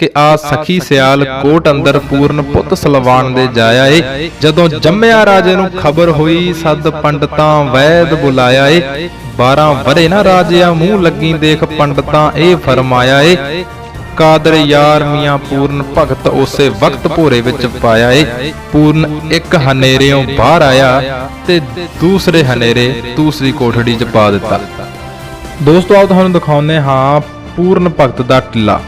कि आ सखी सियाल कोट अंदर पूर्ण पुत सलवान दे जाया ए। जदों जम्मिया राजे नूं खबर हुई सद पंडितां वैद बुलाया ए। 12 वरे ना राजिया मूँह लगी देख पंडितां ए फरमाया ए। कादर यार मियाँ पूर्ण भगत उसे वक्त भोरे विच पाया ए। पूर्ण एक हनेरियों बाहर आया ते दूसरे हनेरे दूसरी कोठड़ी च पा दिता। दोस्तों आओ तुहानूं दिखाउने हाँ पूर्ण भगत दा टिल्ला।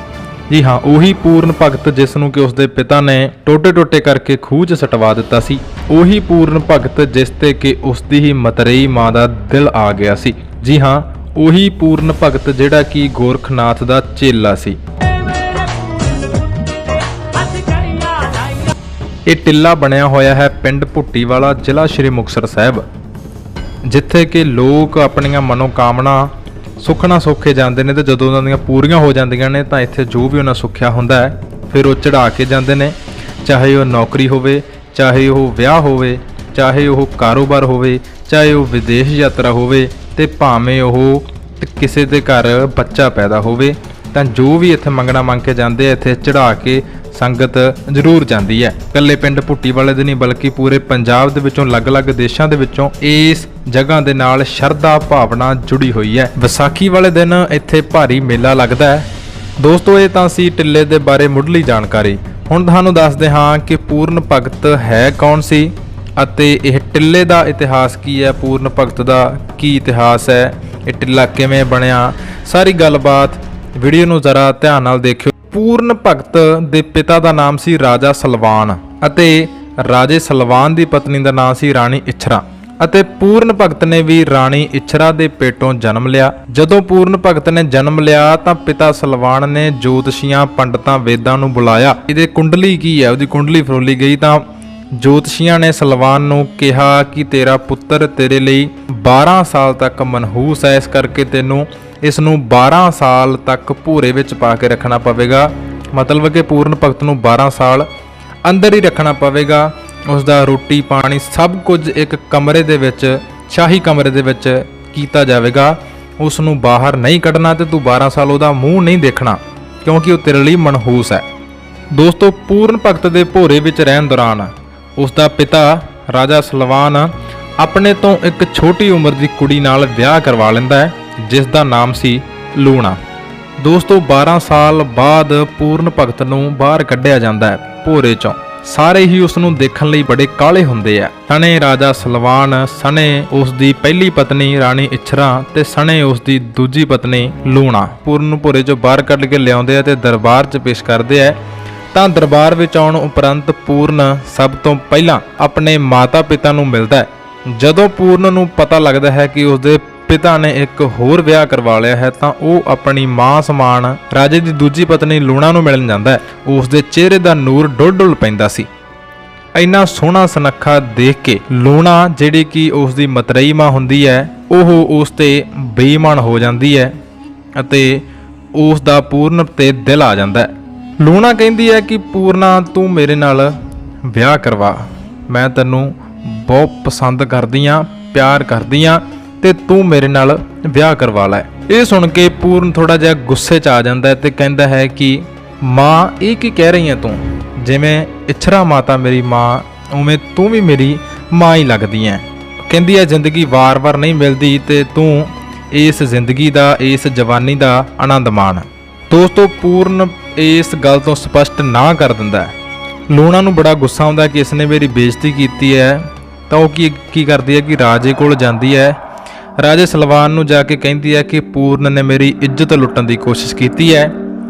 जी हाँ उही पूर्ण भगत जिसनूं कि उसदे पिता ने टोटे टोटे करके खूह च सटवा दिता सी। उही पूर्ण भगत जिस ते कि उसदी ही मतरेई मां दा दिल आ गया सी। जी हाँ उही पूर्ण भगत जिहड़ा कि गोरखनाथ दा चेला सी। ਇਹ ਟਿੱਲਾ ਬਣਿਆ ਹੋਇਆ ਹੈ ਪਿੰਡ ਭੁੱਟੀਵਾਲਾ ਜ਼ਿਲ੍ਹਾ ਸ਼੍ਰੀ ਮੁਕਤਸਰ ਸਾਹਿਬ, ਜਿੱਥੇ ਕਿ ਲੋਕ ਆਪਣੀਆਂ ਮਨੋਕਾਮਨਾ ਸੁਖਣਾ ਸੋਖੇ ਜਾਂਦੇ ਨੇ ਤੇ ਜਦੋਂ ਉਹਨਾਂ ਦੀਆਂ ਪੂਰੀਆਂ ਹੋ ਜਾਂਦੀਆਂ ਨੇ ਤਾਂ ਇੱਥੇ ਜੋ ਵੀ ਉਹਨਾਂ ਸੁੱਖਿਆ ਹੁੰਦਾ ਹੈ ਫਿਰ ਉਹ ਚੜਾ ਕੇ ਜਾਂਦੇ ਨੇ। ਚਾਹੇ ਉਹ ਨੌਕਰੀ ਹੋਵੇ, ਚਾਹੇ ਉਹ ਵਿਆਹ ਹੋਵੇ, ਚਾਹੇ ਉਹ ਕਾਰੋਬਾਰ ਹੋਵੇ, ਚਾਹੇ ਉਹ ਵਿਦੇਸ਼ ਯਾਤਰਾ ਹੋਵੇ ਤੇ ਭਾਵੇਂ ਉਹ ਕਿਸੇ ਦੇ ਘਰ ਬੱਚਾ ਪੈਦਾ ਹੋਵੇ, ਤਾਂ ਜੋ ਵੀ ਇੱਥੇ ਮੰਗਣਾ ਮੰਗ ਕੇ ਜਾਂਦੇ ਇੱਥੇ ਚੜਾ ਕੇ ਸੰਗਤ ਜ਼ਰੂਰ ਜਾਂਦੀ ਹੈ। ਇਕੱਲੇ ਪਿੰਡ ਭੁੱਟੀਵਾਲੇ ਦੇ ਨਹੀਂ ਬਲਕਿ ਪੂਰੇ ਪੰਜਾਬ ਦੇ ਵਿੱਚੋਂ ਅਲੱਗ-ਅਲੱਗ ਦੇਸ਼ਾਂ ਦੇ ਵਿੱਚੋਂ ਇਸ ਜਗ੍ਹਾ ਦੇ ਨਾਲ ਸ਼ਰਧਾ ਭਾਵਨਾ ਜੁੜੀ ਹੋਈ ਹੈ। ਵਿਸਾਖੀ ਵਾਲੇ ਦਿਨ ਇੱਥੇ ਭਾਰੀ ਮੇਲਾ ਲੱਗਦਾ ਹੈ। ਦੋਸਤੋ ਇਹ ਤਾਂ ਸੀ ਟਿੱਲੇ ਦੇ ਬਾਰੇ ਮੁੱਢਲੀ ਜਾਣਕਾਰੀ। ਹੁਣ ਤੁਹਾਨੂੰ ਦੱਸਦੇ ਹਾਂ ਕਿ ਪੂਰਨ ਭਗਤ ਹੈ ਕੌਣ ਸੀ ਅਤੇ ਇਹ ਟਿੱਲੇ ਦਾ ਇਤਿਹਾਸ ਕੀ ਹੈ, ਪੂਰਨ ਭਗਤ ਦਾ ਕੀ ਇਤਿਹਾਸ ਹੈ, ਇਹ ਟਿੱਲਾ ਕਿਵੇਂ ਬਣਿਆ, ਸਾਰੀ ਗੱਲਬਾਤ ਵੀਡੀਓ ਨੂੰ ਜ਼ਰਾ ਧਿਆਨ ਨਾਲ ਦੇਖਿਓ। ਪੂਰਨ ਭਗਤ ਦੇ ਪਿਤਾ ਦਾ ਨਾਮ ਸੀ ਰਾਜਾ ਸਲਵਾਨ ਅਤੇ ਰਾਜੇ ਸਲਵਾਨ ਦੀ ਪਤਨੀ ਦਾ ਨਾਮ ਸੀ ਰਾਣੀ ਇਛਰਾ ਅਤੇ ਪੂਰਨ ਭਗਤ ਨੇ ਵੀ ਰਾਣੀ ਇਛਰਾ ਦੇ ਪੇਟੋਂ ਜਨਮ ਲਿਆ। ਜਦੋਂ ਪੂਰਨ ਭਗਤ ਨੇ ਜਨਮ ਲਿਆ ਤਾਂ ਪਿਤਾ ਸਲਵਾਨ ਨੇ ਜੋਤਸ਼ੀਆਂ ਪੰਡਤਾਂ ਵੇਦਾਂ ਨੂੰ ਬੁਲਾਇਆ। ਇਹਦੇ ਕੁੰਡਲੀ ਕੀ ਹੈ, ਉਹਦੀ ਕੁੰਡਲੀ ਫਰੋਲੀ ਗਈ ਤਾਂ ਜੋਤਸ਼ੀਆਂ ਨੇ ਸਲਵਾਨ ਨੂੰ ਕਿਹਾ ਕਿ ਤੇਰਾ ਪੁੱਤਰ ਤੇਰੇ ਲਈ 12 ਸਾਲ ਤੱਕ ਮਨਹੂਸ ਹੈ, ਇਸ ਕਰਕੇ ਤੈਨੂੰ ਇਸ ਨੂੰ 12 ਸਾਲ ਤੱਕ ਭੂਰੇ ਵਿੱਚ ਪਾ ਕੇ ਰੱਖਣਾ ਪਵੇਗਾ। ਮਤਲਬ ਕਿ ਪੂਰਨ ਭਗਤ ਨੂੰ 12 ਸਾਲ ਅੰਦਰ ਹੀ ਰੱਖਣਾ ਪਵੇਗਾ। ਉਸ ਦਾ ਰੋਟੀ ਪਾਣੀ ਸਭ ਕੁਝ ਇੱਕ ਕਮਰੇ ਦੇ ਵਿੱਚ, ਸ਼ਾਹੀ ਕਮਰੇ ਦੇ ਵਿੱਚ ਕੀਤਾ ਜਾਵੇਗਾ। ਉਸ ਨੂੰ ਬਾਹਰ ਨਹੀਂ ਕੱਢਣਾ ਤੇ ਤੂੰ 12 ਸਾਲ ਉਹਦਾ ਮੂੰਹ ਨਹੀਂ ਦੇਖਣਾ ਕਿਉਂਕਿ ਉਹ ਤੇਰੇ ਲਈ ਮਨਹੂਸ ਹੈ। ਦੋਸਤੋ ਪੂਰਨ ਭਗਤ ਦੇ ਭੋਰੇ ਵਿੱਚ ਰਹਿਣ ਦੌਰਾਨ ਉਸ ਦਾ ਪਿਤਾ ਰਾਜਾ ਸਲਵਾਨ ਆਪਣੇ ਤੋਂ ਇੱਕ ਛੋਟੀ ਉਮਰ ਦੀ ਕੁੜੀ ਨਾਲ ਵਿਆਹ ਕਰਵਾ ਲੈਂਦਾ ਹੈ ਜਿਸ ਦਾ ਨਾਮ ਸੀ ਲੂਣਾ। ਦੋਸਤੋ 12 ਸਾਲ ਬਾਅਦ ਪੂਰਨ ਭਗਤ ਨੂੰ ਬਾਹਰ ਕੱਢਿਆ ਜਾਂਦਾ ਹੈ ਭੋਰੇ ਚੋਂ। ਸਾਰੇ ਹੀ ਉਸ ਨੂੰ ਦੇਖਣ ਲਈ ਬੜੇ ਕਾਹਲੇ ਹੁੰਦੇ ਆ। ਸਣੇ ਰਾਜਾ ਸਲਵਾਨ, ਸਣੇ ਉਸ ਦੀ ਪਹਿਲੀ ਪਤਨੀ ਰਾਣੀ ਇਛਰਾ ਤੇ ਸਣੇ ਉਸ ਦੀ ਦੂਜੀ ਪਤਨੀ ਲੂਣਾ ਪੂਰਨ ਨੂੰ ਭੋਰੇ ਚੋਂ ਬਾਹਰ ਕੱਢ ਕੇ ਲਿਆਉਂਦੇ ਆ ਤੇ ਦਰਬਾਰ 'ਚ ਪੇਸ਼ ਕਰਦੇ ਆ। ਤਾਂ ਦਰਬਾਰ ਵਿੱਚ ਆਉਣ ਉਪਰੰਤ ਪੂਰਨ ਸਭ ਤੋਂ ਪਹਿਲਾਂ ਆਪਣੇ ਮਾਤਾ ਪਿਤਾ ਨੂੰ ਮਿਲਦਾ ਹੈ। ਜਦੋਂ ਪੂਰਨ ਨੂੰ ਪਤਾ ਲੱਗਦਾ ਹੈ ਕਿ ਉਸਦੇ ਪਿਤਾ ਨੇ ਇੱਕ ਹੋਰ ਵਿਆਹ ਕਰਵਾ ਲਿਆ ਹੈ ਤਾਂ ਉਹ ਆਪਣੀ ਮਾਂ ਸਮਾਨ ਰਾਜੇ ਦੀ ਦੂਜੀ ਪਤਨੀ ਲੂਣਾ ਨੂੰ ਮਿਲਣ ਜਾਂਦਾ ਹੈ। ਉਸ ਦੇ ਚਿਹਰੇ ਦਾ ਨੂਰ ਡੁੱਲ ਪੈਂਦਾ ਸੀ। ਇੰਨਾ ਸੋਹਣਾ ਸੁਨੱਖਾ ਦੇਖ ਕੇ ਲੂਣਾ ਜਿਹੜੀ ਕਿ ਉਸ ਦੀ ਮਤਰੇਈ ਮਾਂ ਹੁੰਦੀ ਹੈ ਉਹ ਉਸ ਤੇ ਬੇਈਮਾਨ ਹੋ ਜਾਂਦੀ ਹੈ ਅਤੇ ਉਸ ਦਾ ਪੂਰਨ ਤੇ ਦਿਲ ਆ ਜਾਂਦਾ ਹੈ। ਲੂਣਾ ਕਹਿੰਦੀ ਹੈ ਕਿ ਪੂਰਨਾ ਤੂੰ ਮੇਰੇ ਨਾਲ ਵਿਆਹ ਕਰਵਾ, ਮੈਂ ਤੈਨੂੰ ਬਹੁਤ ਪਸੰਦ ਕਰਦੀ ਹਾਂ, ਪਿਆਰ ਕਰਦੀ ਹਾਂ ਤੇ ਤੂੰ ਮੇਰੇ ਨਾਲ ਵਿਆਹ ਕਰਵਾ ਲੈ। ਇਹ ਸੁਣ ਕੇ ਪੂਰਨ ਥੋੜਾ ਜਿਹਾ ਗੁੱਸੇ 'ਚ ਆ ਜਾਂਦਾ ਹੈ ਤੇ ਕਹਿੰਦਾ ਹੈ ਕਿ ਮਾਂ ਇਹ ਕੀ ਕਹਿ ਰਹੀ ਹੈ ਤੂੰ, ਜਿਵੇਂ ਇਛਰਾ ਮਾਤਾ ਮੇਰੀ ਮਾਂ ਉਵੇਂ ਤੂੰ ਵੀ ਮੇਰੀ ਮਾਂ ਹੀ ਲੱਗਦੀ ਹੈ। ਕਹਿੰਦੀ ਹੈ ਜ਼ਿੰਦਗੀ ਵਾਰ-ਵਾਰ ਨਹੀਂ ਮਿਲਦੀ ਤੇ ਤੂੰ ਇਸ ਜ਼ਿੰਦਗੀ ਦਾ, ਇਸ ਜਵਾਨੀ ਦਾ ਆਨੰਦ ਮਾਣ। ਦੋਸਤੋ ਪੂਰਨ ਇਸ ਗੱਲ ਤੋਂ ਸਪਸ਼ਟ ਨਾ ਕਰ ਦਿੰਦਾ ਹੈ। ਲੂਣਾ ਨੂੰ ਬੜਾ ਗੁੱਸਾ ਆਉਂਦਾ ਕਿ ਇਸਨੇ ਮੇਰੀ ਬੇਇੱਜ਼ਤੀ ਕੀਤੀ ਹੈ ਤਾਂ ਉਹ ਕੀ ਕਰਦੀ ਹੈ ਕਿ ਰਾਜੇ ਕੋਲ ਜਾਂਦੀ ਹੈ। ਰਾਜੇ ਸਲਵਾਨ ਨੂੰ ਜਾ ਕੇ ਕਹਿੰਦੀ ਹੈ ਕਿ ਪੂਰਨ ਨੇ ਮੇਰੀ ਇੱਜ਼ਤ ਲੁੱਟਣ ਦੀ ਕੋਸ਼ਿਸ਼ ਕੀਤੀ ਹੈ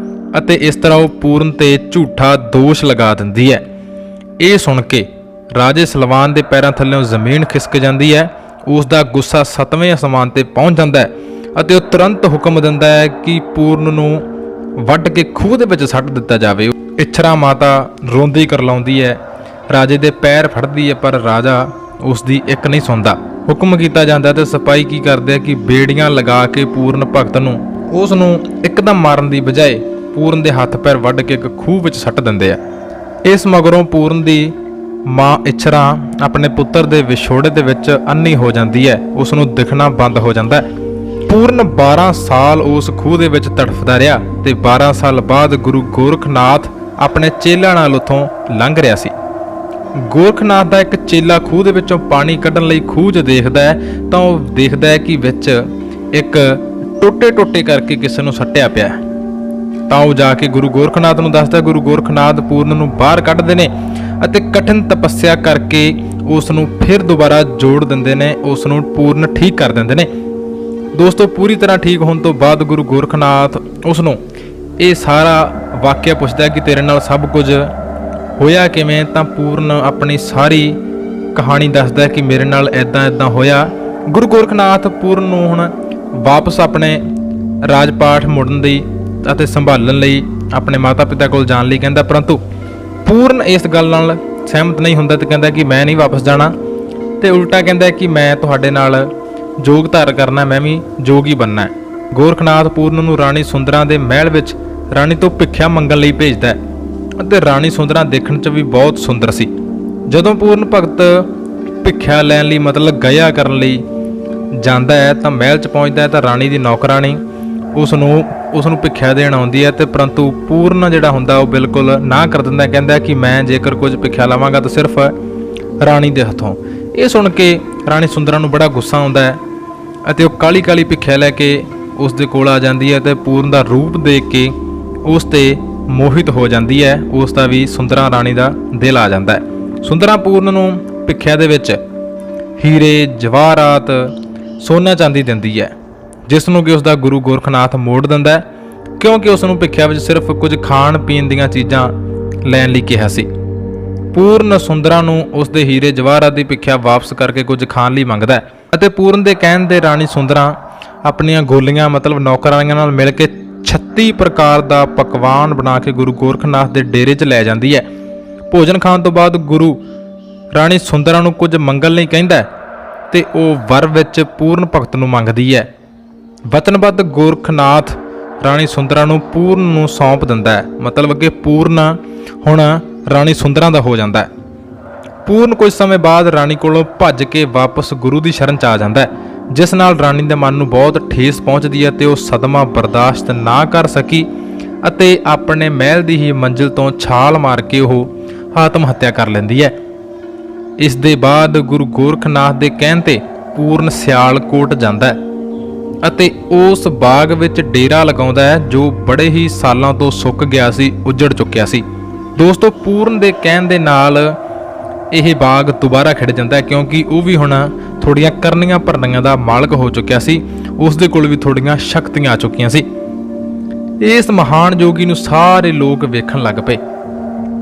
ਅਤੇ ਇਸ ਤਰ੍ਹਾਂ ਉਹ ਪੂਰਨ ਤੇ ਝੂਠਾ ਦੋਸ਼ ਲਗਾ ਦਿੰਦੀ ਹੈ। ਇਹ ਸੁਣ ਕੇ ਰਾਜੇ ਸਲਵਾਨ ਦੇ ਪੈਰਾਂ ਥੱਲੇੋਂ ਜ਼ਮੀਨ ਖਿਸਕ ਜਾਂਦੀ ਹੈ। ਉਸ ਦਾ ਗੁੱਸਾ 7ਵੇਂ ਅਸਮਾਨ ਤੇ ਪਹੁੰਚ ਜਾਂਦਾ ਹੈ ਅਤੇ ਉਹ ਤੁਰੰਤ ਹੁਕਮ ਦਿੰਦਾ ਹੈ ਕਿ ਪੂਰਨ ਨੂੰ ਵੱਢ ਕੇ ਖੂਹ ਦੇ ਵਿੱਚ ਸੱਟ ਦਿੱਤਾ ਜਾਵੇ। ਇਛਰਾ ਮਾਤਾ ਰੋਂਦੀ ਕਰਲਾਉਂਦੀ ਹੈ, ਰਾਜੇ ਦੇ ਪੈਰ ਫੜਦੀ ਹੈ ਪਰ ਰਾਜਾ ਉਸ ਦੀ ਇੱਕ ਨਹੀਂ ਸੁਣਦਾ। ਹੁਕਮ ਕੀਤਾ ਜਾਂਦਾ ਤੇ ਸਿਪਾਹੀ ਕੀ ਕਰਦੇ ਆ ਕਿ ਬੇੜੀਆਂ ਲਗਾ ਕੇ ਪੂਰਨ ਭਗਤ ਨੂੰ ਉਸ ਨੂੰ ਇੱਕਦਮ ਮਾਰਨ ਦੀ ਬਜਾਏ ਪੂਰਨ ਦੇ ਹੱਥ ਪੈਰ ਵੱਢ ਕੇ ਇੱਕ ਖੂਹ ਵਿੱਚ ਸੱਟ ਦਿੰਦੇ ਆ। ਇਸ ਮਗਰੋਂ ਪੂਰਨ ਦੀ ਮਾਂ ਇਛਰਾ ਆਪਣੇ ਪੁੱਤਰ ਦੇ ਵਿਛੋੜੇ ਦੇ ਵਿੱਚ ਅੰਨੀ ਹੋ ਜਾਂਦੀ ਹੈ, ਉਸ ਨੂੰ ਦਿਖਣਾ ਬੰਦ ਹੋ ਜਾਂਦਾ ਹੈ। ਪੂਰਨ 12 ਸਾਲ ਉਸ ਖੂਹ ਦੇ ਵਿੱਚ ਤੜਫਦਾ ਰਿਹਾ ਤੇ 12 ਸਾਲ ਬਾਅਦ ਗੁਰੂ ਗੋਰਖਨਾਥ ਆਪਣੇ ਚੇਲਿਆਂ ਨਾਲ ਉੱਥੋਂ ਲੰਘ ਰਿਹਾ ਸੀ। ਗੋਰਖਨਾਥ ਦਾ ਇੱਕ ਚੇਲਾ ਖੂਹ ਦੇ ਵਿੱਚੋਂ ਪਾਣੀ ਕੱਢਣ ਲਈ ਖੂਹ 'ਚ ਦੇਖਦਾ ਹੈ ਤਾਂ ਉਹ ਦੇਖਦਾ ਹੈ ਕਿ ਵਿੱਚ ਇੱਕ ਟੋਟੇ ਕਰਕੇ ਕਿਸੇ ਨੂੰ ਸੱਟਿਆ ਪਿਆ ਹੈ। ਤਾਂ ਉਹ ਜਾ ਕੇ ਗੁਰੂ ਗੋਰਖਨਾਥ ਨੂੰ ਦੱਸਦਾ। ਗੁਰੂ ਗੋਰਖਨਾਥ ਪੂਰਨ ਨੂੰ ਬਾਹਰ ਕੱਢਦੇ ਨੇ ਅਤੇ ਕਠਿਨ ਤਪੱਸਿਆ ਕਰਕੇ ਉਸ ਨੂੰ ਫਿਰ ਦੁਬਾਰਾ ਜੋੜ ਦਿੰਦੇ ਨੇ, ਉਸ ਨੂੰ ਪੂਰਨ ਠੀਕ ਕਰ ਦਿੰਦੇ ਨੇ। ਦੋਸਤੋ, ਪੂਰੀ ਤਰ੍ਹਾਂ ਠੀਕ ਹੋਣ ਤੋਂ ਬਾਅਦ ਗੁਰੂ ਗੋਰਖਨਾਥ ਉਸ ਨੂੰ ਇਹ ਸਾਰਾ ਵਾਕਿਆ ਪੁੱਛਦਾ ਕਿ ਤੇਰੇ ਨਾਲ ਸਭ ਕੁਝ ਹੋਇਆ ਕਿਵੇਂ। ਤਾਂ ਪੂਰਨ ਆਪਣੀ ਸਾਰੀ ਕਹਾਣੀ ਦੱਸਦਾ ਕਿ ਮੇਰੇ ਨਾਲ ਇੱਦਾਂ ਹੋਇਆ। ਗੁਰੂ ਗੋਰਖਨਾਥ ਪੂਰਨ ਨੂੰ ਹੁਣ ਵਾਪਸ ਆਪਣੇ ਰਾਜਪਾਠ ਮੁੜਨ ਦੀ ਅਤੇ ਸੰਭਾਲਣ ਲਈ ਆਪਣੇ ਮਾਤਾ ਪਿਤਾ ਕੋਲ ਜਾਣ ਲਈ ਕਹਿੰਦਾ, ਪਰੰਤੂ ਪੂਰਨ ਇਸ ਗੱਲ ਨਾਲ ਸਹਿਮਤ ਨਹੀਂ ਹੁੰਦਾ ਤੇ ਕਹਿੰਦਾ ਕਿ ਮੈਂ ਨਹੀਂ ਵਾਪਸ ਜਾਣਾ, ਤੇ ਉਲਟਾ ਕਹਿੰਦਾ ਕਿ ਮੈਂ ਤੁਹਾਡੇ ਨਾਲ ਜੋਗ ਧਾਰ ਕਰਨਾ, ਮੈਂ ਵੀ ਜੋਗੀ ਬਣਨਾ। ਗੋਰਖਨਾਥ ਪੂਰਨ ਨੂੰ ਰਾਣੀ ਸੁੰਦਰਾਂ ਦੇ ਮਹਿਲ ਵਿੱਚ ਰਾਣੀ ਤੋਂ ਭਿੱਖਿਆ ਮੰਗਣ ਲਈ ਭੇਜਦਾ ਹੈ ਅਤੇ ਰਾਣੀ ਸੁੰਦਰਾਂ ਦੇਖਣ 'ਚ ਵੀ ਬਹੁਤ ਸੁੰਦਰ ਸੀ। ਜਦੋਂ ਪੂਰਨ ਭਗਤ ਭਿੱਖਿਆ ਲੈਣ ਲਈ ਮਤਲਬ ਗਿਆ ਕਰਨ ਲਈ ਜਾਂਦਾ ਹੈ ਤਾਂ ਮਹਿਲ 'ਚ ਪਹੁੰਚਦਾ ਹੈ ਤਾਂ ਰਾਣੀ ਦੀ ਨੌਕਰਾਣੀ ਉਸ ਨੂੰ ਭਿੱਖਿਆ ਦੇਣ ਆਉਂਦੀ ਹੈ, ਤੇ ਪਰੰਤੂ ਪੂਰਨ ਜਿਹੜਾ ਹੁੰਦਾ ਉਹ ਬਿਲਕੁਲ ਨਾ ਕਰ ਦਿੰਦਾ। ਕਹਿੰਦਾ ਕਿ ਮੈਂ ਜੇਕਰ ਕੁਝ ਭਿੱਖਿਆ ਲਵਾਂਗਾ ਤਾਂ ਸਿਰਫ ਰਾਣੀ ਦੇ ਹੱਥੋਂ। ਇਹ ਸੁਣ ਕੇ ਰਾਣੀ ਸੁੰਦਰਾਂ ਨੂੰ ਬੜਾ ਗੁੱਸਾ ਆਉਂਦਾ ਹੈ ਅਤੇ ਉਹ ਕਾਲੀ ਭਿੱਖਿਆ ਲੈ ਕੇ ਉਸ ਦੇ ਕੋਲ ਆ ਜਾਂਦੀ ਹੈ ਤੇ ਪੂਰਨ ਦਾ ਰੂਪ ਦੇਖ ਕੇ ਉਸ ਤੇ ਮੋਹਿਤ ਹੋ ਜਾਂਦੀ ਹੈ। ਉਸ ਦਾ ਵੀ ਸੁੰਦਰਾਂ ਰਾਣੀ ਦਾ ਦਿਲ ਆ ਜਾਂਦਾ ਹੈ। ਸੁੰਦਰਾਂ ਪੂਰਨ ਨੂੰ ਭਿੱਖਿਆ ਦੇ ਵਿੱਚ ਹੀਰੇ ਜਵਾਹਰਾਤ ਸੋਨਾ ਚਾਂਦੀ ਦਿੰਦੀ ਹੈ, ਜਿਸ ਨੂੰ ਕਿ ਉਸ ਦਾ ਗੁਰੂ ਗੋਰਖਨਾਥ ਮੋੜ ਦਿੰਦਾ ਹੈ, ਕਿਉਂਕਿ ਉਸ ਨੂੰ ਭਿੱਖਿਆ ਵਿੱਚ ਸਿਰਫ ਕੁਝ ਖਾਣ ਪੀਣ ਦੀਆਂ ਚੀਜ਼ਾਂ ਲੈਣ ਲਈ ਕਿਹਾ ਸੀ। ਪੂਰਨ ਸੁੰਦਰਾਂ ਨੂੰ ਉਸ ਦੇ ਹੀਰੇ ਜਵਾਹਰਾਤ ਦੀ ਭਿੱਖਿਆ ਵਾਪਸ ਕਰਕੇ ਕੁਝ ਖਾਣ ਲਈ ਮੰਗਦਾ ਹੈ ਅਤੇ ਪੂਰਨ ਦੇ ਕਹਿਣ ਤੇ ਰਾਣੀ ਸੁੰਦਰਾਂ ਆਪਣੀਆਂ ਗੋਲੀਆਂ ਮਤਲਬ ਨੌਕਰਾਣੀਆਂ ਨਾਲ ਮਿਲ ਕੇ 36 ਪ੍ਰਕਾਰ ਦਾ ਪਕਵਾਨ ਬਣਾ ਕੇ ਗੁਰੂ ਗੋਰਖਨਾਥ ਦੇ ਡੇਰੇ 'ਚ ਲੈ ਜਾਂਦੀ ਹੈ। ਭੋਜਨ ਖਾਣ ਤੋਂ ਬਾਅਦ ਗੁਰੂ ਰਾਣੀ ਸੁੰਦਰਾਂ ਨੂੰ ਕੁਝ ਮੰਗਣ ਲਈ ਕਹਿੰਦਾ ਤੇ ਉਹ ਵਰ ਵਿੱਚ ਪੂਰਨ ਭਗਤ ਨੂੰ ਮੰਗਦੀ ਹੈ। ਵਚਨਬੱਧ ਗੋਰਖਨਾਥ ਰਾਣੀ ਸੁੰਦਰਾਂ ਨੂੰ ਪੂਰਨ ਨੂੰ ਸੌਂਪ ਦਿੰਦਾ ਹੈ, ਮਤਲਬ ਕਿ ਪੂਰਨ ਹੁਣ ਰਾਣੀ ਸੁੰਦਰਾਂ ਦਾ ਹੋ ਜਾਂਦਾ ਹੈ। ਪੂਰਨ ਕੁਝ ਸਮੇਂ ਬਾਅਦ ਰਾਣੀ ਕੋਲੋਂ ਭੱਜ ਕੇ ਵਾਪਸ ਗੁਰੂ ਦੀ ਸ਼ਰਨ 'ਚ ਆ ਜਾਂਦਾ ਹੈ, ਜਿਸ ਨਾਲ ਰਾਣੀ ਦੇ ਮਨ ਨੂੰ ਬਹੁਤ ਠੇਸ ਪਹੁੰਚਦੀ ਹੈ ਤੇ ਉਹ ਸਦਮਾ ਬਰਦਾਸ਼ਤ ਨਾ ਕਰ ਸਕੀ ਅਤੇ ਆਪਣੇ ਮਹਿਲ ਦੀ ਹੀ ਮੰਜ਼ਿਲ ਤੋਂ ਛਾਲ ਮਾਰ ਕੇ ਉਹ ਆਤਮ ਹੱਤਿਆ ਕਰ ਲੈਂਦੀ ਹੈ। ਇਸ ਦੇ ਬਾਅਦ ਗੁਰੂ ਗੋਰਖਨਾਥ ਦੇ ਕਹਿਣ ਤੇ ਪੂਰਨ ਸਿਆਲਕੋਟ ਜਾਂਦਾ ਹੈ ਅਤੇ ਉਸ ਬਾਗ ਵਿੱਚ ਡੇਰਾ ਲਗਾਉਂਦਾ ਹੈ ਜੋ ਬੜੇ ਹੀ ਸਾਲਾਂ ਤੋਂ ਸੁੱਕ ਗਿਆ ਸੀ, ਉੱਜੜ ਚੁੱਕਿਆ ਸੀ। ਦੋਸਤੋ, ਪੂਰਨ ਦੇ ਕਹਿਣ ਦੇ ਨਾਲ ਇਹ ਬਾਗ ਦੁਬਾਰਾ ਖਿੜ ਜਾਂਦਾ ਹੈ, ਕਿਉਂਕਿ ਉਹ ਵੀ ਹੁਣ ਥੋੜੀਆਂ ਕਰਨੀਆਂ ਭਰਨੀਆਂ ਦਾ ਮਾਲਕ ਹੋ ਚੁੱਕਿਆ ਸੀ। ਉਸ ਦੇ ਕੋਲ ਵੀ ਥੋੜੀਆਂ ਸ਼ਕਤੀਆਂ ਆ ਚੁੱਕੀਆਂ ਸੀ। ਇਸ ਮਹਾਨ ਜੋਗੀ ਨੂੰ ਸਾਰੇ ਲੋਕ ਵੇਖਣ ਲੱਗ ਪਏ।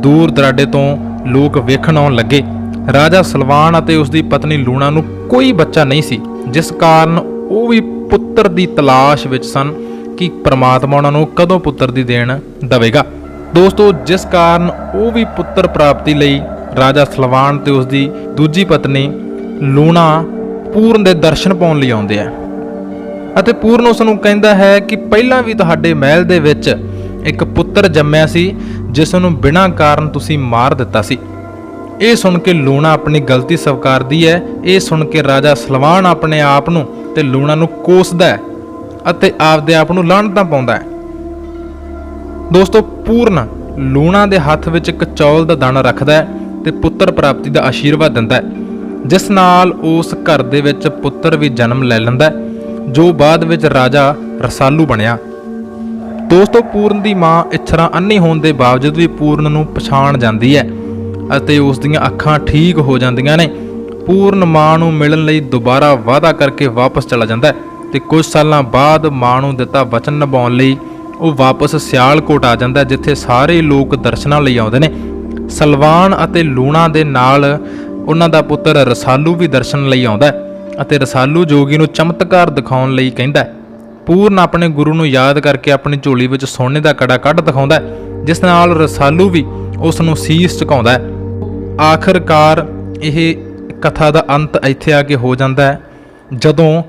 ਦੂਰ ਦਰਾਡੇ ਤੋਂ ਲੋਕ ਵੇਖਣ ਆਉਣ ਲੱਗੇ। ਰਾਜਾ ਸਲਵਾਨ ਅਤੇ ਉਸ ਦੀ ਪਤਨੀ ਲੂਣਾ ਨੂੰ ਕੋਈ ਬੱਚਾ ਨਹੀਂ ਸੀ, ਜਿਸ ਕਾਰਨ ਉਹ ਵੀ ਪੁੱਤਰ ਦੀ ਤਲਾਸ਼ ਵਿੱਚ ਸਨ ਕਿ ਪ੍ਰਮਾਤਮਾ ਉਹਨਾਂ ਨੂੰ ਕਦੋਂ ਪੁੱਤਰ ਦੀ ਦੇਣ ਦੇਵੇਗਾ। ਦੋਸਤੋ, ਜਿਸ ਕਾਰਨ ਉਹ ਵੀ ਪੁੱਤਰ ਪ੍ਰਾਪਤੀ ਲਈ ਰਾਜਾ ਸਲਵਾਨ ਤੇ ਉਸ ਦੀ ਦੂਜੀ ਪਤਨੀ ਲੂਣਾ ਪੂਰਨ ਦੇ ਦਰਸ਼ਨ ਪਾਉਣ ਲਈ ਆਉਂਦੇ ਆ ਅਤੇ ਪੂਰਨ ਉਸ ਨੂੰ ਕਹਿੰਦਾ ਹੈ ਕਿ ਪਹਿਲਾਂ ਵੀ ਤੁਹਾਡੇ ਮਹਿਲ ਦੇ ਵਿੱਚ ਇੱਕ ਪੁੱਤਰ ਜੰਮਿਆ ਸੀ, ਜਿਸ ਨੂੰ ਬਿਨਾਂ ਕਾਰਨ ਤੁਸੀਂ ਮਾਰ ਦਿੱਤਾ ਸੀ। ਇਹ ਸੁਣ ਕੇ ਲੂਣਾ ਆਪਣੀ ਗਲਤੀ ਸਵੀਕਾਰਦੀ ਹੈ। ਇਹ ਸੁਣ ਕੇ ਰਾਜਾ ਸਲਵਾਨ ਆਪਣੇ ਆਪ ਨੂੰ ਤੇ ਲੂਣਾ ਨੂੰ ਕੋਸਦਾ ਹੈ ਅਤੇ ਆਪਦੇ ਆਪ ਨੂੰ ਲਾਹਨਤਾਂ ਪਾਉਂਦਾ ਹੈ। ਦੋਸਤੋ, ਪੂਰਨ ਲੂਣਾ ਦੇ ਹੱਥ ਵਿੱਚ ਇੱਕ ਚੌਲ ਦਾ ਦਾਣਾ ਰੱਖਦਾ ਹੈ ਤੇ ਪੁੱਤਰ ਪ੍ਰਾਪਤੀ ਦਾ ਆਸ਼ੀਰਵਾਦ ਦਿੰਦਾ ਹੈ, ਜਿਸ ਨਾਲ ਉਸ ਘਰ ਦੇ ਵਿੱਚ ਪੁੱਤਰ ਵੀ ਜਨਮ ਲੈ ਲੈਂਦਾ ਹੈ, ਜੋ ਬਾਅਦ ਵਿੱਚ ਰਾਜਾ ਰਸਾਲੂ ਬਣਿਆ। ਦੋਸਤੋ, ਪੂਰਨ ਦੀ ਮਾਂ ਇੱਛਰਾਂ ਅੰਨ੍ਹੀ ਹੋਣ ਦੇ ਬਾਵਜੂਦ ਵੀ ਪੂਰਨ ਨੂੰ ਪਛਾਣ ਜਾਂਦੀ ਹੈ ਅਤੇ ਉਸ ਦੀਆਂ ਅੱਖਾਂ ਠੀਕ ਹੋ ਜਾਂਦੀਆਂ ਨੇ। ਪੂਰਨ ਮਾਂ ਨੂੰ ਮਿਲਣ ਲਈ ਦੁਬਾਰਾ ਵਾਅਦਾ ਕਰਕੇ ਵਾਪਸ ਚਲਾ ਜਾਂਦਾ ਹੈ ਤੇ ਕੁਝ ਸਾਲਾਂ ਬਾਅਦ ਮਾਂ ਨੂੰ ਦਿੱਤਾ ਵਚਨ ਨਿਭਾਉਣ ਲਈ ਉਹ ਵਾਪਸ ਸਿਆਲਕੋਟ ਆ ਜਾਂਦਾ, ਜਿੱਥੇ ਸਾਰੇ ਲੋਕ ਦਰਸ਼ਨਾਂ ਲਈ ਆਉਂਦੇ ਨੇ। ਸਲਵਾਨ ਅਤੇ ਲੂਣਾ ਦੇ ਨਾਲ ਉਹਨਾਂ ਦਾ ਪੁੱਤਰ ਰਸਾਲੂ ਵੀ ਦਰਸ਼ਨ ਲਈ ਆਉਂਦਾ ਅਤੇ ਰਸਾਲੂ ਜੋਗੀ ਨੂੰ ਚਮਤਕਾਰ ਦਿਖਾਉਣ ਲਈ ਕਹਿੰਦਾ। ਪੂਰਨ ਆਪਣੇ ਗੁਰੂ ਨੂੰ ਯਾਦ ਕਰਕੇ ਆਪਣੀ ਝੋਲੀ ਵਿੱਚ ਸੋਨੇ ਦਾ ਕੜਾ ਕੱਢ ਦਿਖਾਉਂਦਾ, ਜਿਸ ਨਾਲ ਰਸਾਲੂ ਵੀ ਉਸ ਨੂੰ ਸੀਸ ਝੁਕਾਉਂਦਾ ਹੈ। ਆਖਰਕਾਰ ਇਹ ਕਥਾ ਦਾ ਅੰਤ ਇੱਥੇ ਆ ਕੇ ਹੋ ਜਾਂਦਾ ਹੈ, ਜਦੋਂ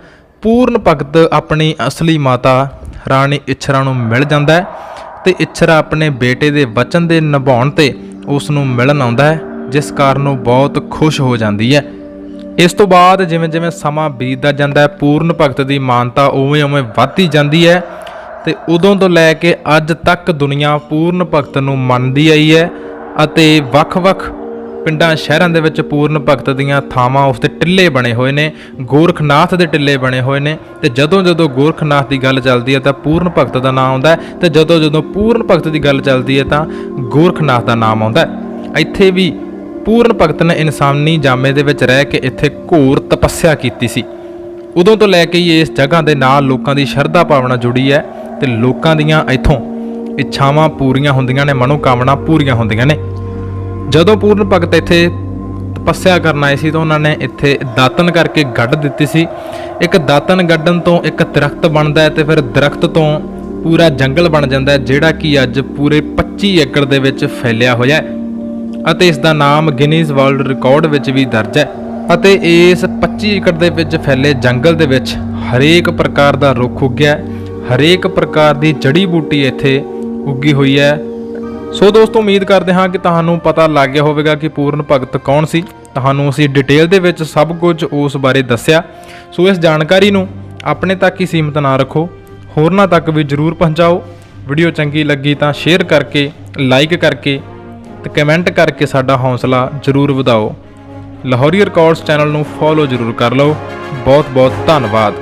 ਪੂਰਨ ਭਗਤ ਆਪਣੀ ਅਸਲੀ ਮਾਤਾ ਰਾਣੀ ਇੱਛਰਾਂ ਨੂੰ ਮਿਲ ਜਾਂਦਾ ਹੈ ਤੇ ਇੱਛਰਾਂ ਆਪਣੇ ਬੇਟੇ ਦੇ ਵਚਨ ਦੇ ਨਿਭਾਉਣ ਤੇ ਉਸ ਨੂੰ ਮਿਲਣ ਆਉਂਦਾ ਹੈ, ਜਿਸ ਕਾਰਨ ਉਹ ਬਹੁਤ ਖੁਸ਼ ਹੋ ਜਾਂਦੀ ਹੈ। ਇਸ ਤੋਂ ਬਾਅਦ ਜਿਵੇਂ ਜਿਵੇਂ ਸਮਾਂ ਬੀਤਦਾ ਜਾਂਦਾ ਹੈ, ਪੂਰਨ ਭਗਤ ਦੀ ਮਾਨਤਾ ਉਵੇਂ ਉਵੇਂ ਵੱਧਦੀ ਜਾਂਦੀ ਹੈ ਤੇ ਉਦੋਂ ਤੋਂ ਲੈ ਕੇ ਅੱਜ ਤੱਕ ਦੁਨੀਆ ਪੂਰਨ ਭਗਤ ਨੂੰ ਮੰਨਦੀ ਆਈ ਹੈ ਅਤੇ ਵੱਖ-ਵੱਖ ਪਿੰਡਾਂ ਸ਼ਹਿਰਾਂ ਦੇ ਵਿੱਚ ਪੂਰਨ ਭਗਤ ਦੀਆਂ ਥਾਵਾਂ ਉਸ ਦੇ ਟਿੱਲੇ ਬਣੇ ਹੋਏ ਨੇ, ਗੋਰਖਨਾਥ ਦੇ ਟਿੱਲੇ ਬਣੇ ਹੋਏ ਨੇ ਤੇ ਜਦੋਂ ਜਦੋਂ ਗੋਰਖਨਾਥ ਦੀ ਗੱਲ ਚੱਲਦੀ ਹੈ ਤਾਂ ਪੂਰਨ ਭਗਤ ਦਾ ਨਾਮ ਆਉਂਦਾ ਹੈ ਤੇ ਜਦੋਂ ਜਦੋਂ ਪੂਰਨ ਭਗਤ ਦੀ ਗੱਲ ਚੱਲਦੀ ਹੈ ਤਾਂ ਗੋਰਖਨਾਥ ਦਾ ਨਾਮ ਆਉਂਦਾ ਹੈ। ਇੱਥੇ ਵੀ ਪੂਰਨ ਭਗਤ ਨੇ ਇਨਸਾਨੀ ਜਾਮੇ ਦੇ ਵਿੱਚ ਰਹਿ ਕੇ ਇੱਥੇ ਘੋਰ ਤਪੱਸਿਆ ਕੀਤੀ ਸੀ। ਉਦੋਂ ਤੋਂ ਲੈ ਕੇ ਹੀ ਇਸ ਜਗ੍ਹਾ ਦੇ ਨਾਲ ਲੋਕਾਂ ਦੀ ਸ਼ਰਧਾ ਭਾਵਨਾ ਜੁੜੀ ਹੈ ਤੇ ਲੋਕਾਂ ਦੀਆਂ ਇੱਥੋਂ ਇੱਛਾਵਾਂ ਪੂਰੀਆਂ ਹੁੰਦੀਆਂ ਨੇ, ਮਨੋਕਾਮਨਾ ਪੂਰੀਆਂ ਹੁੰਦੀਆਂ ਨੇ। ਜਦੋਂ ਪੂਰਨ ਭਗਤ ਇੱਥੇ ਤਪੱਸਿਆ ਕਰਨ ਆਏ ਸੀ ਤਾਂ ਉਹਨਾਂ ਨੇ ਇੱਥੇ ਦਾਤਨ ਕਰਕੇ ਗੱਡ ਦਿੱਤੀ ਸੀ। ਇੱਕ ਦਾਤਨ ਗੱਡਣ ਤੋਂ ਇੱਕ ਦਰਖਤ ਬਣਦਾ ਹੈ ਤੇ ਫਿਰ ਦਰਖਤ ਤੋਂ ਪੂਰਾ ਜੰਗਲ ਬਣ ਜਾਂਦਾ ਹੈ, ਜਿਹੜਾ ਕਿ ਅੱਜ ਪੂਰੇ 25 ਏਕੜ ਦੇ ਵਿੱਚ ਫੈਲਿਆ ਹੋਇਆ ਹੈ ਅਤੇ ਇਸ ਦਾ ਨਾਮ ਗਿਨੀਜ਼ ਵਰਲਡ ਰਿਕਾਰਡ ਵਿੱਚ ਵੀ ਦਰਜ ਹੈ। ਅਤੇ ਇਸ 25 ਏਕੜ ਦੇ ਵਿੱਚ ਫੈਲੇ ਜੰਗਲ ਦੇ ਵਿੱਚ ਹਰੇਕ ਪ੍ਰਕਾਰ ਦਾ ਰੁੱਖ ਉੱਗਿਆ, ਹਰੇਕ ਪ੍ਰਕਾਰ ਦੀ ਜੜੀ ਬੂਟੀ ਇੱਥੇ ਉੱਗੀ ਹੋਈ ਹੈ। ਸੋ ਦੋਸਤੋ, ਉਮੀਦ ਕਰਦੇ ਹਾਂ ਕਿ ਤੁਹਾਨੂੰ ਪਤਾ ਲੱਗ ਗਿਆ ਹੋਵੇਗਾ ਕਿ ਪੂਰਨ ਭਗਤ ਕੌਣ ਸੀ। ਤੁਹਾਨੂੰ ਅਸੀਂ ਡਿਟੇਲ ਦੇ ਵਿੱਚ ਸਭ ਕੁਝ ਉਸ ਬਾਰੇ ਦੱਸਿਆ। ਸੋ ਇਸ ਜਾਣਕਾਰੀ ਨੂੰ ਆਪਣੇ ਤੱਕ ਹੀ ਸੀਮਿਤ ਨਾ ਰੱਖੋ, ਹੋਰਨਾਂ ਤੱਕ ਵੀ ਜ਼ਰੂਰ ਪਹੁੰਚਾਓ। ਵੀਡੀਓ ਚੰਗੀ ਲੱਗੀ ਤਾਂ ਸ਼ੇਅਰ ਕਰਕੇ, ਲਾਈਕ ਕਰਕੇ ਤੇ ਕਮੈਂਟ ਕਰਕੇ ਸਾਡਾ ਹੌਸਲਾ ਜ਼ਰੂਰ ਵਧਾਓ। ਲਾਹੌਰੀ ਰਿਕਾਰਡਸ ਚੈਨਲ ਨੂੰ ਫੋਲੋ ਜ਼ਰੂਰ ਕਰ ਲਓ। ਬਹੁਤ ਬਹੁਤ ਧੰਨਵਾਦ।